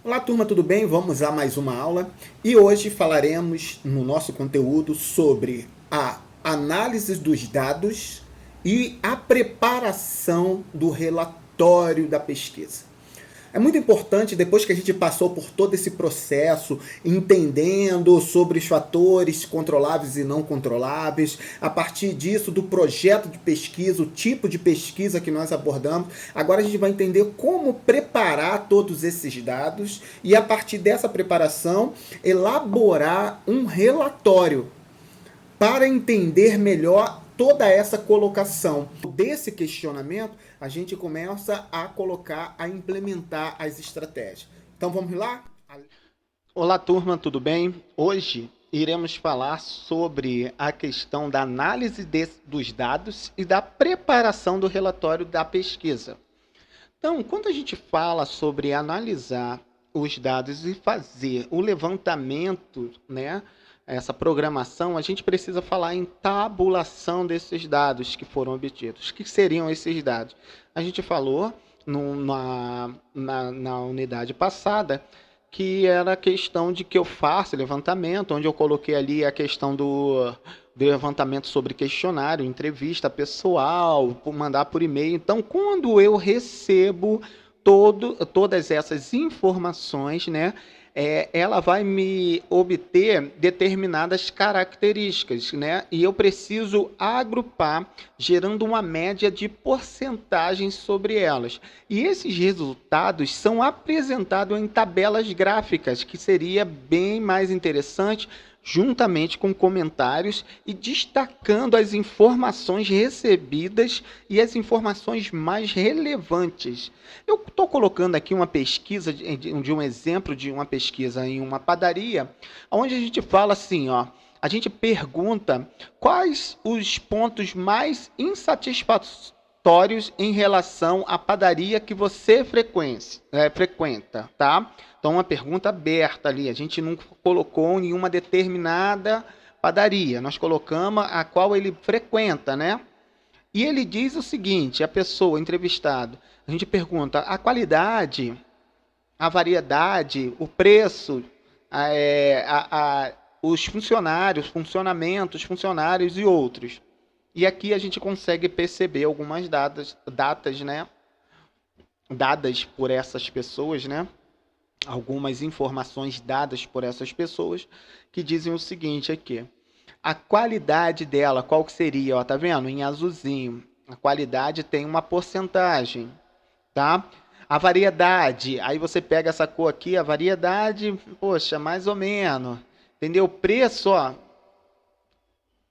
Olá, turma, tudo bem? Vamos a mais uma aula e hoje falaremos no nosso conteúdo sobre a análise dos dados e a preparação do relatório da pesquisa. É muito importante, depois que a gente passou por todo esse processo, entendendo sobre os fatores controláveis e não controláveis, a partir disso, do projeto de pesquisa, o tipo de pesquisa que nós abordamos, agora a gente vai entender como preparar todos esses dados e, a partir dessa preparação, elaborar um relatório para entender melhor toda essa colocação. Desse questionamento, a gente começa a colocar, a implementar as estratégias. Então vamos lá? Olá, turma, tudo bem? Hoje iremos falar sobre a questão da análise dos dados e da preparação do relatório da pesquisa. Então, quando a gente fala sobre analisar os dados e fazer o levantamento, né, essa programação, a gente precisa falar em tabulação desses dados que foram obtidos. O que seriam esses dados? A gente falou na unidade passada que era a questão de que eu faço levantamento, onde eu coloquei ali a questão do levantamento sobre questionário, entrevista pessoal, mandar por e-mail. Então, quando eu recebo todas essas informações, né, ela vai me obter determinadas características, né? E eu preciso agrupar, gerando uma média de porcentagens sobre elas. E esses resultados são apresentados em tabelas gráficas, que seria bem mais interessante, juntamente com comentários e destacando as informações recebidas e as informações mais relevantes. Eu estou colocando aqui uma pesquisa de um exemplo de uma pesquisa em uma padaria, onde a gente fala assim, ó, a gente pergunta quais os pontos mais insatisfatórios em relação à padaria que você frequenta, tá? Então, uma pergunta aberta ali. A gente não colocou nenhuma determinada padaria. Nós colocamos a qual ele frequenta, né? E ele diz o seguinte, a pessoa, o entrevistado, a gente pergunta a qualidade, a variedade, o preço, os funcionários, funcionamentos, funcionários e outros. E aqui a gente consegue perceber algumas datas, né? Dadas por essas pessoas, né? Algumas informações dadas por essas pessoas que dizem o seguinte aqui. A qualidade dela, qual que seria? Ó, tá vendo? Em azulzinho. A qualidade tem uma porcentagem, tá? A variedade, aí você pega essa cor aqui, a variedade, poxa, mais ou menos. Entendeu? Preço, ó.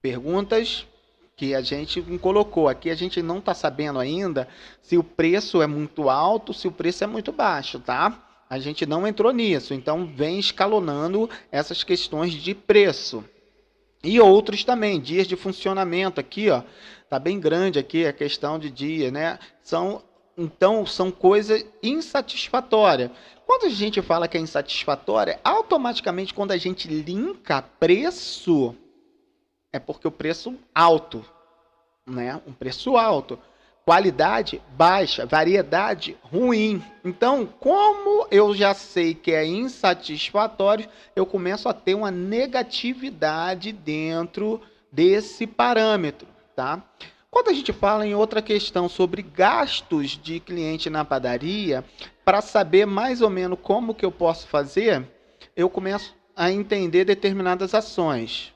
Perguntas que a gente colocou. Aqui a gente não está sabendo ainda se o preço é muito alto, se o preço é muito baixo, tá? A gente não entrou nisso, então vem escalonando essas questões de preço. E outros também, dias de funcionamento aqui, ó, tá bem grande aqui a questão de dia, né? Então, são coisas insatisfatórias. Quando a gente fala que é insatisfatória, automaticamente quando a gente linka preço, é porque o preço alto, né? Um preço alto. Qualidade baixa, variedade ruim. Então, como eu já sei que é insatisfatório, eu começo a ter uma negatividade dentro desse parâmetro, tá? Quando a gente fala em outra questão sobre gastos de cliente na padaria, para saber mais ou menos como que eu posso fazer, eu começo a entender determinadas ações.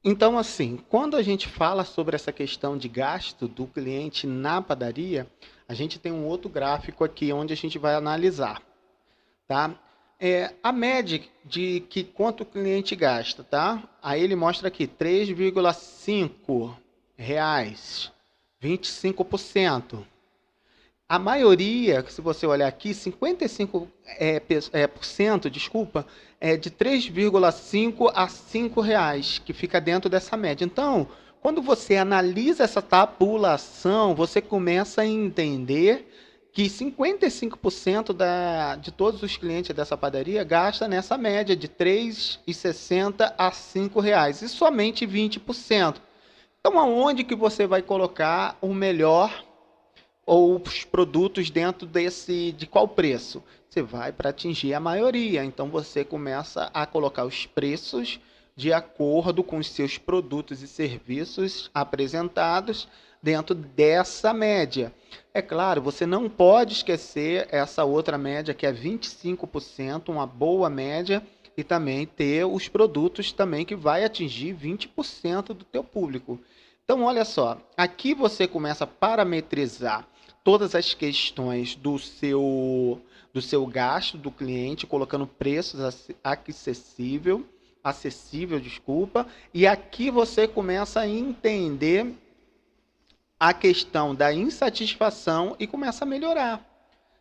Então, assim, quando a gente fala sobre essa questão de gasto do cliente na padaria, a gente tem um outro gráfico aqui onde a gente vai analisar, tá? A média de que quanto o cliente gasta, tá? Aí ele mostra aqui 3,5 reais, 25%. A maioria, se você olhar aqui, 55 por cento, desculpa, é de 3,5 a 5 reais, que fica dentro dessa média. Então, quando você analisa essa tabulação, você começa a entender que 55% de todos os clientes dessa padaria gasta nessa média de 3,60 a 5 reais, e somente 20%. Então, aonde que você vai colocar o melhor ou os produtos dentro de qual preço? Você vai para atingir a maioria. Então você começa a colocar os preços de acordo com os seus produtos e serviços apresentados dentro dessa média. É claro, você não pode esquecer essa outra média que é 25%, uma boa média, e também ter os produtos também que vai atingir 20% do teu público. Então, olha só, aqui você começa a parametrizar todas as questões do seu gasto do cliente, colocando preços acessível, desculpa, e aqui você começa a entender a questão da insatisfação e começa a melhorar.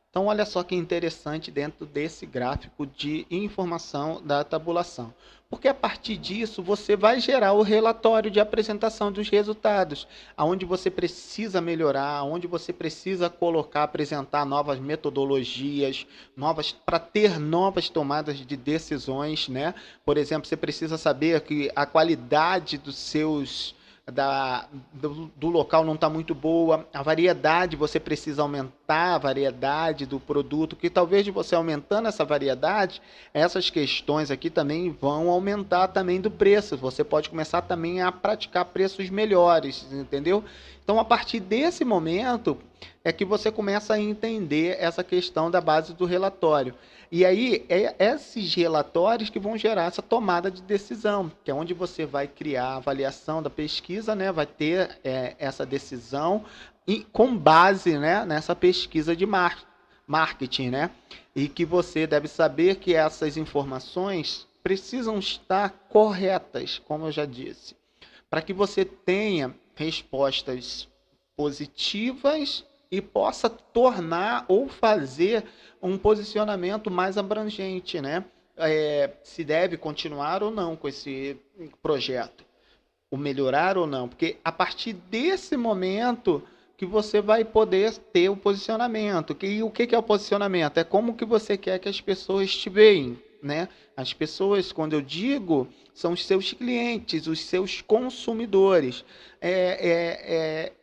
Então, olha só que interessante dentro desse gráfico de informação da tabulação. Porque a partir disso, você vai gerar o relatório de apresentação dos resultados, aonde você precisa melhorar, onde você precisa apresentar novas metodologias, para ter novas tomadas de decisões, né? Por exemplo, você precisa saber que a qualidade do local não está muito boa, a variedade, você precisa aumentar a variedade do produto, que talvez de você aumentando essa variedade, essas questões aqui também vão aumentar também do preço, você pode começar também a praticar preços melhores, entendeu? Então, a partir desse momento, é que você começa a entender essa questão da base do relatório. E aí, é esses relatórios que vão gerar essa tomada de decisão, que é onde você vai criar a avaliação da pesquisa, né? Vai ter essa decisão com base, né, nessa pesquisa de marketing, né? E que você deve saber que essas informações precisam estar corretas, como eu já disse, para que você tenha respostas positivas e possa tornar ou fazer um posicionamento mais abrangente, né? Se deve continuar ou não com esse projeto, ou melhorar ou não, porque a partir desse momento que você vai poder ter o posicionamento. E o que é o posicionamento? É como que você quer que as pessoas te veem, né? As pessoas, quando eu digo, são os seus clientes, os seus consumidores.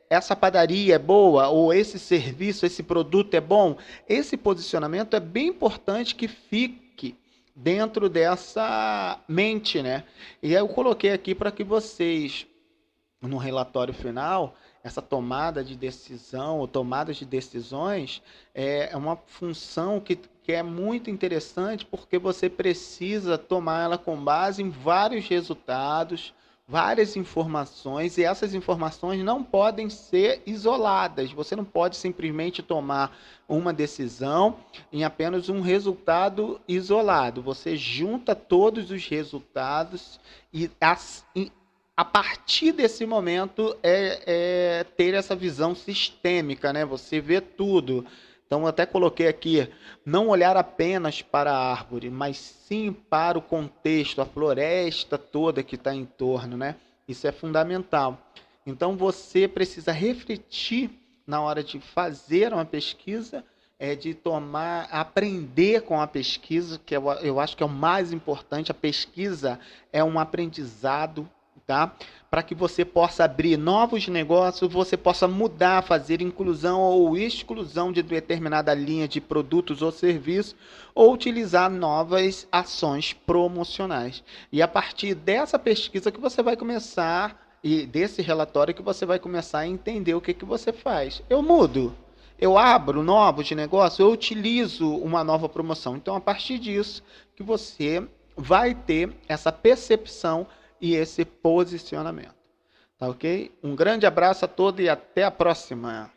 Essa padaria é boa, ou esse serviço, esse produto é bom. Esse posicionamento é bem importante que fique dentro dessa mente, né? E eu coloquei aqui para que vocês, no relatório final, essa tomada de decisão ou tomadas de decisões é uma função que é muito interessante, porque você precisa tomar ela com base em vários resultados, várias informações, e essas informações não podem ser isoladas. Você não pode simplesmente tomar uma decisão em apenas um resultado isolado. Você junta todos os resultados e a partir desse momento ter essa visão sistêmica, né? Você vê tudo. Então, eu até coloquei aqui, não olhar apenas para a árvore, mas sim para o contexto, a floresta toda que está em torno, né? Isso é fundamental. Então, você precisa refletir na hora de fazer uma pesquisa, aprender com a pesquisa, que eu acho que é o mais importante. A pesquisa é um aprendizado, tá? Para que você possa abrir novos negócios, você possa mudar, fazer inclusão ou exclusão de determinada linha de produtos ou serviços, ou utilizar novas ações promocionais. E a partir dessa pesquisa que você vai começar, e desse relatório que você vai começar a entender o que você faz. Eu mudo, eu abro novos de negócio, eu utilizo uma nova promoção. Então, a partir disso que você vai ter essa percepção e esse posicionamento. Tá ok? Um grande abraço a todos e até a próxima.